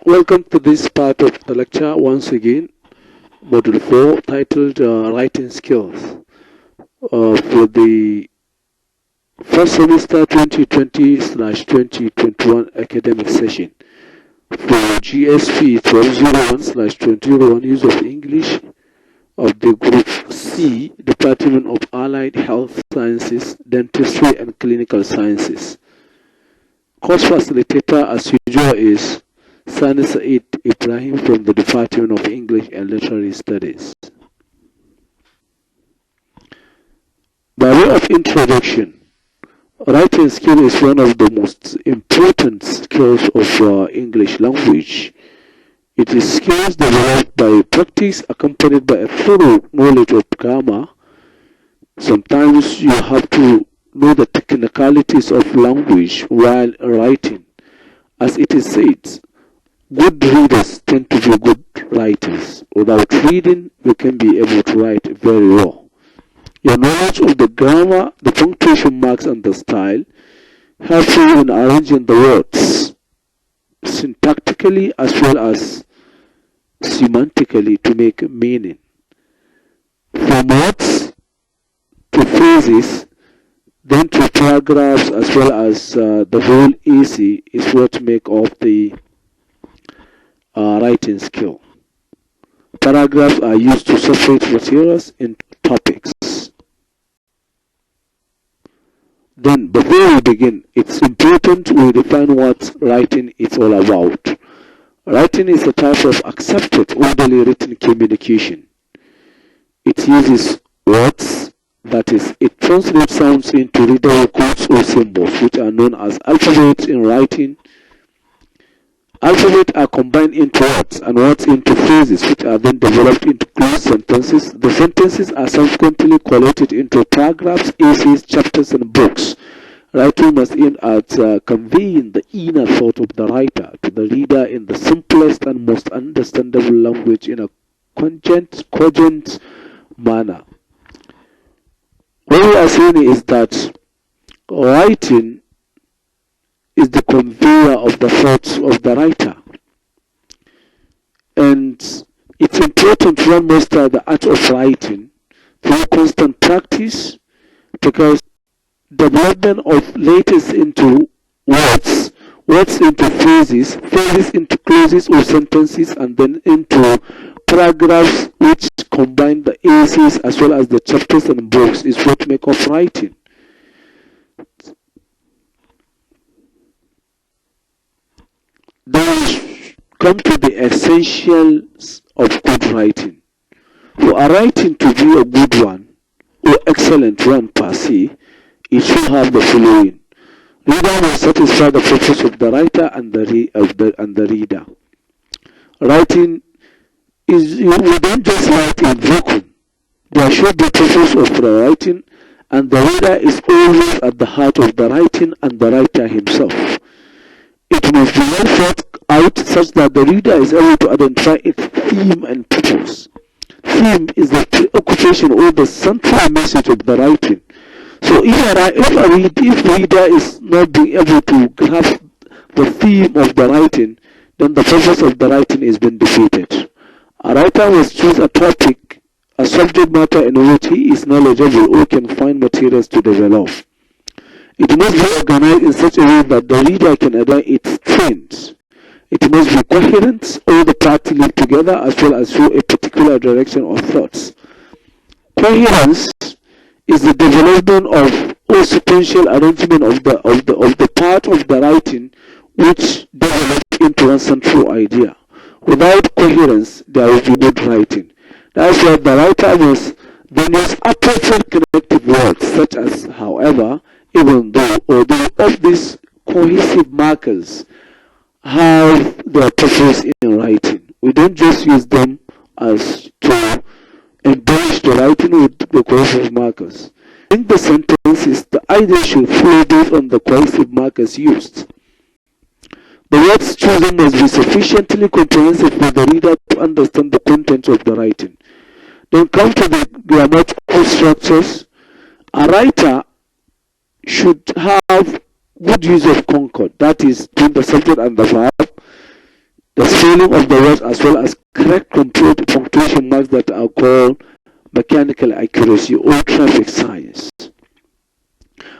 Welcome to this part of the lecture once again, Module 4, titled Writing Skills for the first semester 2020/2021 academic session. For GSP 1201/2001, use of English of the Group C, Department of Allied Health Sciences, Dentistry and Clinical Sciences. Course facilitator as usual is Ibrahim from the Department of English and Literary Studies. By way of introduction, writing skill is one of the most important skills of English language. It is skills developed by practice accompanied by a thorough knowledge of grammar. Sometimes you have to know the technicalities of language while writing. As it is said, good readers tend to be good writers. Without reading, you can be able to write very well. Your knowledge of the grammar, the punctuation marks, and the style helps you in arranging the words syntactically as well as semantically to make meaning. From words to phrases, then to paragraphs as well as the whole essay is what make up the writing skill. Paragraphs are used to separate materials into topics. Then, before we begin, it's important we define what writing is all about. Writing is a type of accepted orderly written communication. It uses words, that is, it translates sounds into readable codes or symbols, which are known as alphabets in writing. Alphabets are combined into words and words into phrases, which are then developed into closed sentences. The sentences are subsequently collated into paragraphs, essays, chapters, and books. Writing must aim at conveying the inner thought of the writer to the reader in the simplest and most understandable language in a cogent manner. What we are saying is that writing is the conveyor of the thoughts of the writer. And it's important to master the art of writing through constant practice, because development of letters into words, words into phrases, phrases into clauses or sentences, and then into paragraphs which combine the essays as well as the chapters and books is what make up writing. Then we come to the essentials of good writing. For a writing to be a good one or excellent one per se, it should have the following. Reader must satisfy the purpose of the writer and the reader. Writing is, we don't just write in vacuum. There should be purpose of the writing, and the reader is always at the heart of the writing and the writer himself. It must be well thought out such that the reader is able to identify its theme and purpose. Theme is the preoccupation or the central message of the writing. So if reader is not being able to grasp the theme of the writing, then the purpose of the writing has been defeated. A writer must choose a topic, a subject matter in which he is knowledgeable or can find materials to develop. It must be organized in such a way that the reader can adapt its trends. It must be coherent, all the parts live together as well as show a particular direction of thoughts. Coherence is the development of or sequential arrangement of the part of the writing which develops into one central idea. Without coherence, there will be no writing. That's why the writer must then use appropriate connective words, such as, however, even though, although of these cohesive markers have their purpose in writing. We don't just use them as to embellish the writing with the cohesive markers. In the sentences, the idea should flow based on the cohesive markers used. The words chosen must be sufficiently comprehensive for the reader to understand the content of the writing. Then come to the grammatical structures. A writer should have good use of concord, that is, between the subject and the verb. the spelling of the words as well as correct controlled punctuation marks that are called mechanical accuracy or traffic science.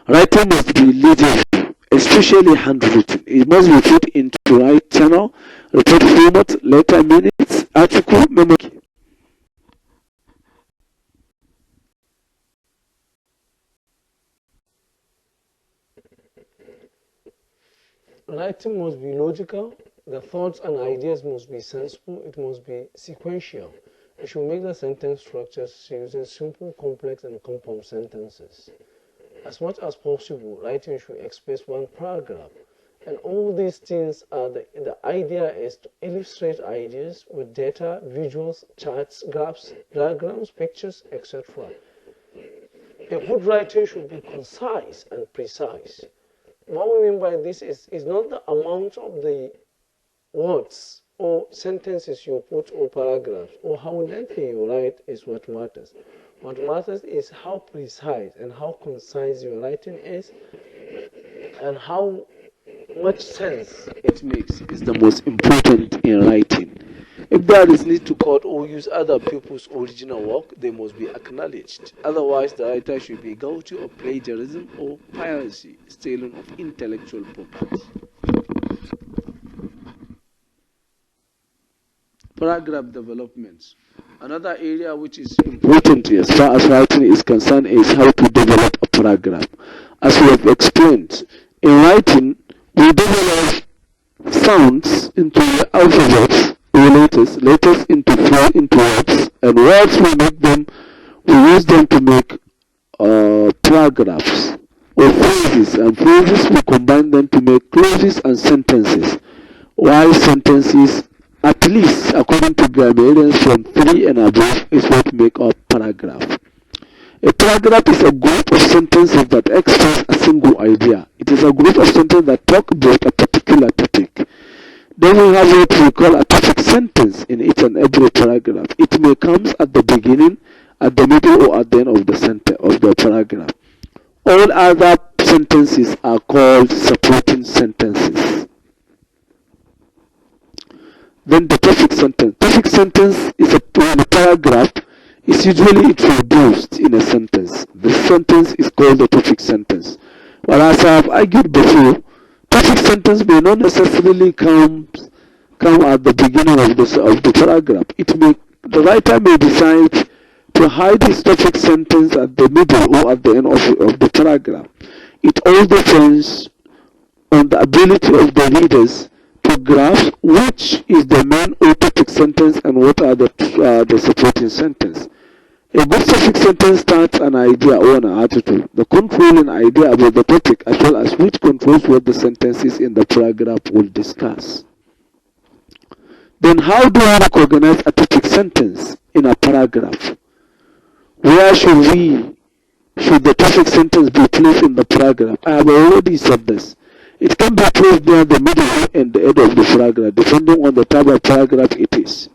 Writing must be legible, especially handwritten. It must be put into right channel, report format, letter minutes, article, memo. Writing must be logical. The thoughts and ideas must be sensible. It must be sequential. It should make the sentence structures using simple, complex, and compound sentences. As much as possible, writing should express one paragraph. And all these things are the idea is to illustrate ideas with data, visuals, charts, graphs, diagrams, pictures, etc. A good writing should be concise and precise. What we mean by this is not the amount of the words or sentences you put or paragraphs or how lengthy you write is what matters. What matters is how precise and how concise your writing is and how much sense it makes is the most important in writing. If there is need to quote or use other people's original work, they must be acknowledged. Otherwise, the writer should be guilty of plagiarism or piracy, stealing of intellectual property. Paragraph developments. Another area which is important as far as writing is concerned is how to develop a paragraph. As we have explained, in writing, we develop sounds into the alphabets, letters into words, and words we use them to make paragraphs or phrases, and phrases we combine them to make clauses and sentences, while sentences, at least according to grammarians, from 3 and above is what make up paragraph. A paragraph is a group of sentences that express a single idea. It is a group of sentences that talk about a particular topic. Then we have what we call a topic sentence in each and every paragraph. It may come at the beginning, at the middle, or at the end of the paragraph. All other sentences are called supporting sentences. Then the topic sentence. Topic sentence is a paragraph is usually introduced in a sentence. The sentence is called the topic sentence. But as I have argued before, topic sentence may not necessarily come at the beginning of the paragraph. The writer may decide to hide his topic sentence at the middle or at the end of the paragraph. It all depends on the ability of the readers to grasp which is the main or topic sentence and what are the supporting sentence. A good topic sentence starts an idea or an attitude, the controlling idea about the topic, as well as which controls what the sentences in the paragraph will discuss. Then how do we recognize a topic sentence in a paragraph? Where should the topic sentence be placed in the paragraph? I have already said this. It can be placed near the middle and the end of the paragraph, depending on the type of paragraph it is.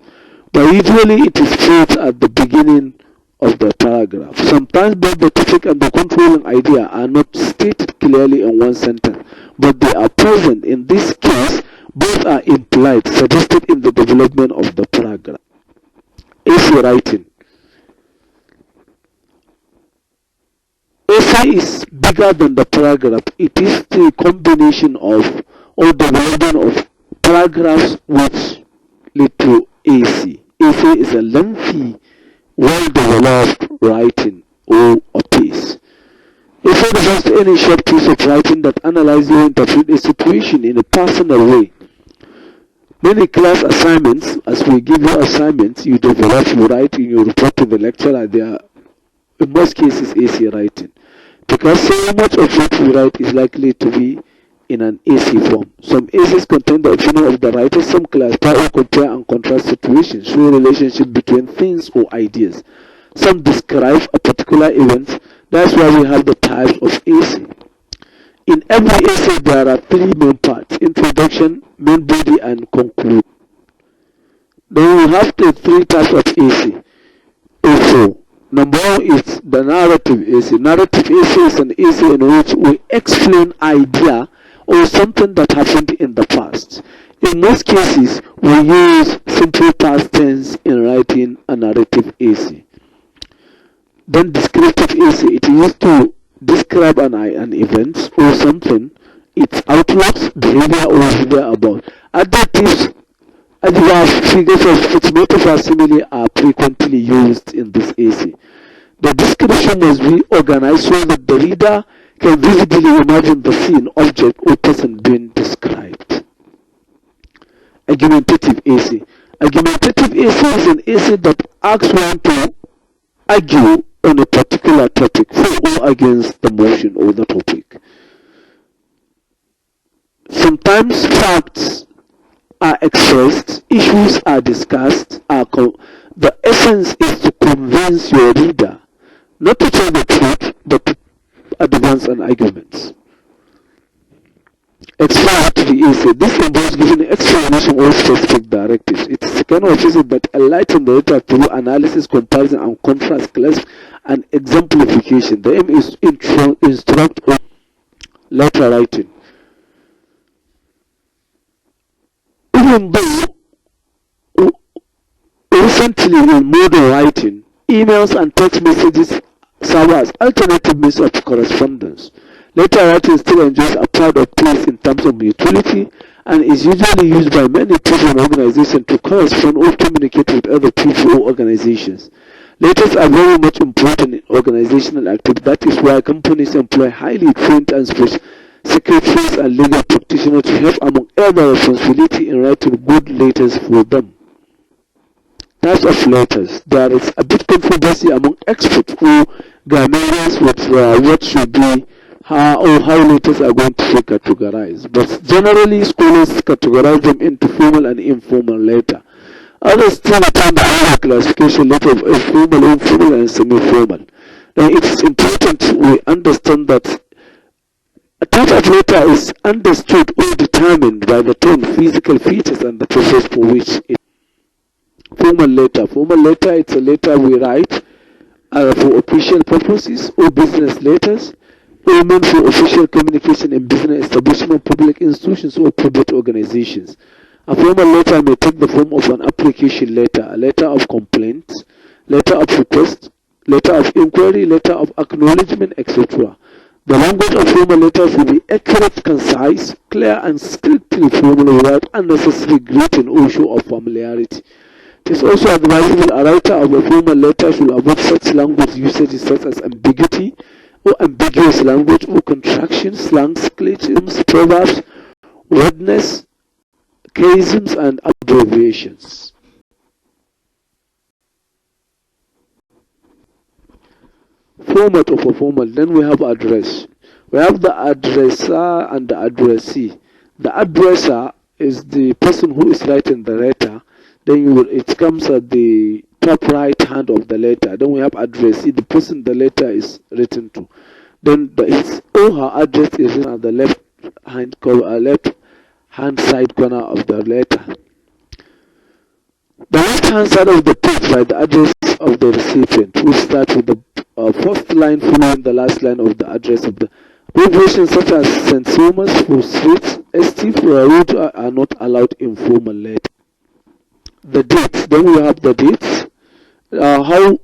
But usually it is placed at the beginning of the paragraph. Sometimes both the topic and the controlling idea are not stated clearly in one sentence, but they are present. In this case, both are implied, suggested in the development of the paragraph. Essay writing. Essay is bigger than the paragraph. It is the combination of or development of paragraphs which lead to essay. Essay is a lengthy, well-developed writing or a piece. Essay refers to any short piece of writing that analyzes or interprets a situation in a personal way. Many class assignments, as we give you assignments, you develop, you write, and you report to the lecturer. They are, in most cases, essay writing. Because so much of what we write is likely to be in an essay form. Some essays contain the opinion of the writer. Some classify or compare and contrast situations, show relationship between things or ideas. Some describe a particular event. That's why we have the types of essay. In every essay, there are 3 main parts: introduction, main body, and conclude. Then we have the 3 types of essay. Also, number 1 is the narrative essay. Narrative essay is an essay in which we explain idea or something that happened in the past. In most cases, we use simple past tense in writing a narrative essay. Then descriptive essay, it is used to describe an event or something, its outlooks, behavior or whereabouts. Adjectives, adverbs, figures of its metaphor simile are frequently used in this essay. The description must be organized so that the reader can vividly imagine the scene, object, or person being described. Argumentative essay. Argumentative essay is an essay that asks one to argue on a particular topic for or against the motion or the topic. Sometimes facts are expressed, issues are discussed, the essence is to convince your reader not to tell the truth, but to advance an argument. Explanatory essay. This involves giving explanation or specific directives. It is a kind of essay that enlightens the reader through analysis, comparison, and contrast, class, and exemplification. The aim is to instruct on letter writing. Even though recently in modern writing, emails and text messages serve as alternative means of correspondence, letter writing still enjoys a pride of place in terms of utility and is usually used by many people and organizations to correspond or communicate with other people or organizations. Letters are very much important in organizational activity. That is why companies employ highly trained and special secretaries and legal practitioners to have, among other responsibility, in writing good letters for them. Types of letters. There is a bit controversy among experts who grammarians with what should be how letters are going to be categorized. But generally, scholars categorize them into formal and informal letter. Others still retain the higher classification letter of informal, informal, and semi-formal. Now, it is important we understand that a type of letter is understood or determined by the tone, physical features, and the purpose for which it. Formal letter. Formal letter, it's a letter we write for official purposes or business letters, or meant for official communication in business establishment, public institutions, or private organizations. A formal letter may take the form of an application letter, a letter of complaint, letter of request, letter of inquiry, letter of acknowledgement, etc. The language of formal letters will be accurate, concise, clear, and strictly formal without unnecessary greeting or show of familiarity. It is also advisable a writer of a formal letter should avoid such language usages such as ambiguity or ambiguous language or contractions, slangs, cliches, proverbs, wordness, charisms, and abbreviations. Format of a formal. Then we have address. We have the addressor and the addressee. The addressor is the person who is writing the letter. Then it comes at the top right hand of the letter. Then we have addressee, the person the letter is written to. Then his or her address is written at the left hand side corner of the letter. The left hand side of the page by the address of the recipient. We start with the first line following the last line of the address of the abbreviations such as St. Thomas for streets, ST for a road are not allowed in formal letter. The dates. Then we have the dates. How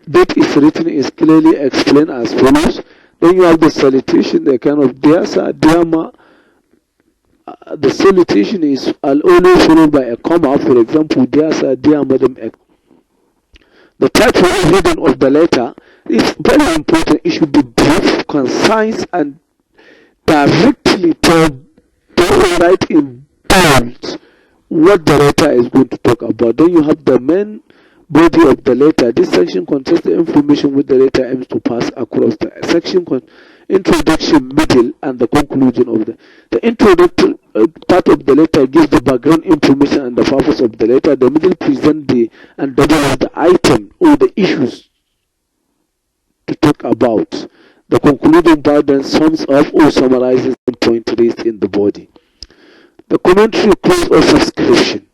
date is written is clearly explained as follows. Then you have the salutation, the kind of dear sir, dear ma. The salutation is always followed by a comma. For example, dear sir, dear madam. The type of reading of the letter is very important. It should be brief, concise, and directly told. Don't write in bold what the letter is going to talk about. Then you have the main body of the letter. This section contains the information which the letter aims to pass across. The section introduction, middle, and the conclusion of the introductory part of the letter gives the background information and the purpose of the letter. The middle presents and develops the item or the issues to talk about. The concluding part then sums up or summarizes the point raised in the body. The commentary, close or subscription.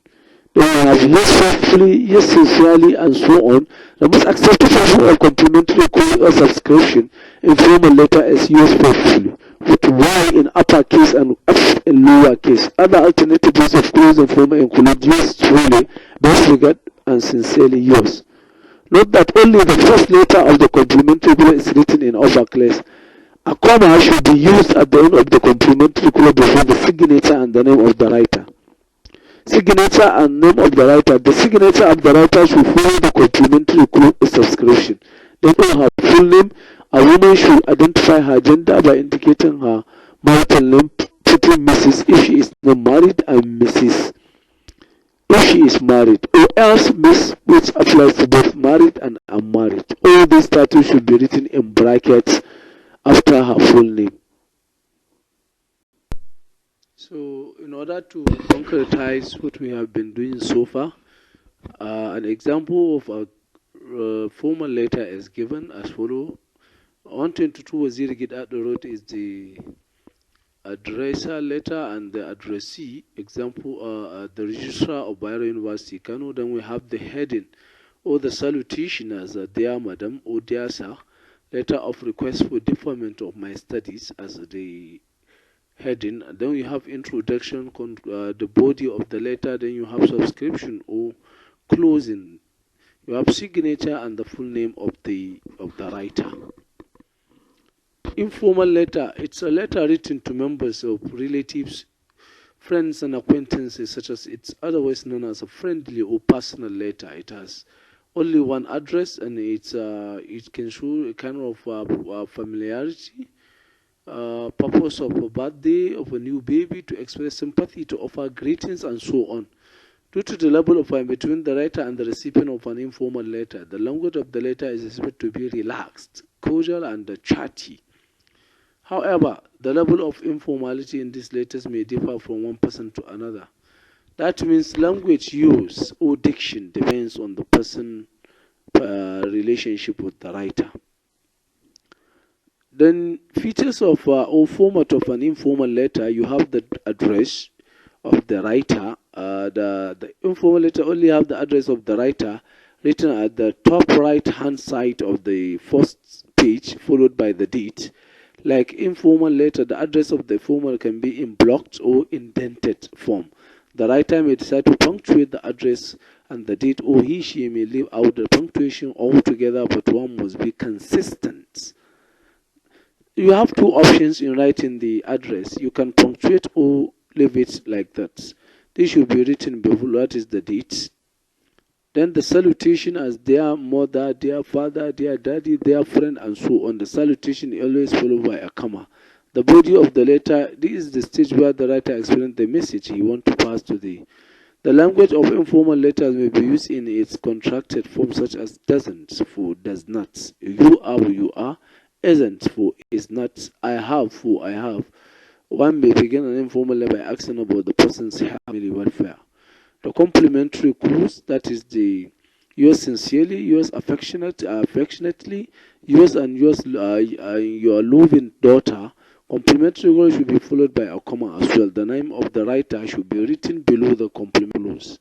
Then we have yes faithfully, yes sincerely, and so on. The most acceptable form of complimentary close or subscription in formal letter is yes faithfully. with Y in uppercase and F in lowercase. Other alternatives of close and formal include yours truly, best regard, and sincerely yours. Note that only the first letter of the complimentary colon is written in uppercase. A comma should be used at the end of the complimentary colon before the signature and the name of the writer. Signature and name of the writer. The signature of the writer should follow the complimentary colon subscription. Then on her full name, a woman should identify her gender by indicating her marital name, putting Mrs. if she is not married and Mrs. if she is married, or else Miss, which applies to both married and unmarried. All these titles should be written in brackets after her full name. So, in order to concretize what we have been doing so far, an example of a formal letter is given as follows. 122 Waziri Gidado Road is the addressor letter and the addressee. Example, the registrar of Bayero University, Kano. Then we have the heading or the salutation as dear madam or dear sir, letter of request for deferment of my studies as the heading. And then you have introduction, the body of the letter. Then you have subscription or closing. You have signature and the full name of the writer. Informal letter, it's a letter written to members of relatives, friends and acquaintances, such as it's otherwise known as a friendly or personal letter. It has only one address and it can show a kind of familiarity, purpose of a birthday of a new baby, to express sympathy, to offer greetings and so on. Due to the level of between the writer and the recipient of an informal letter, the language of the letter is expected to be relaxed, cordial and chatty. However, the level of informality in these letters may differ from one person to another. That means language use or diction depends on the person relationship with the writer. Then features of or format of an informal letter, you have the address of the writer. The informal letter only have the address of the writer written at the top right hand side of the first page, followed by the date. Like informal letter, the address of the formal can be in blocked or indented form. The writer may decide to punctuate the address and the date, or she may leave out the punctuation altogether, but one must be consistent. You have two options in writing the address. You can punctuate or leave it like that. This should be written before what is the date. Then the salutation as dear mother, dear father, dear daddy, dear friend, and so on. The salutation is always followed by a comma. The body of the letter, this is the stage where the writer explains the message he wants to pass to the. The language of informal letters may be used in its contracted form, such as doesn't for does not, you are, isn't for is not, I have for I have. One may begin an informal letter by asking about the person's family welfare. The complimentary clause, that is the yours sincerely, yours affectionately, yours and yours your loving daughter. Complimentary clause should be followed by a comma as well. The name of the writer should be written below the complimentary clause.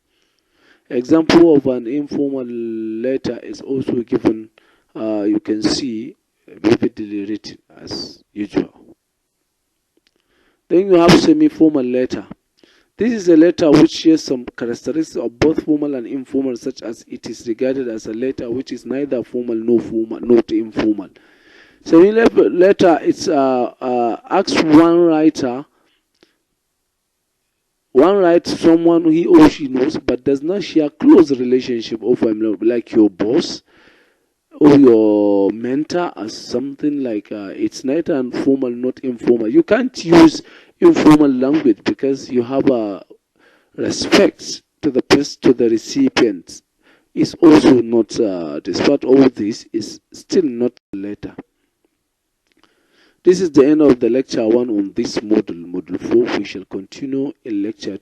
Example of an informal letter is also given. You can see vividly written as usual. Then you have semi-formal letter. This is a letter which shares some characteristics of both formal and informal, such as it is regarded as a letter which is neither formal nor formal, not informal. Semi-letter, it's asks one writer. One writes someone he or she knows, but does not share close relationship or family, like your boss or your mentor, as something like it's neither formal not informal. You can't use informal language because you have a respect to the person, to the recipient. Is also not despite all this, is still not a letter. This is the end of the lecture 1 on this module, module 4. We shall continue in lecture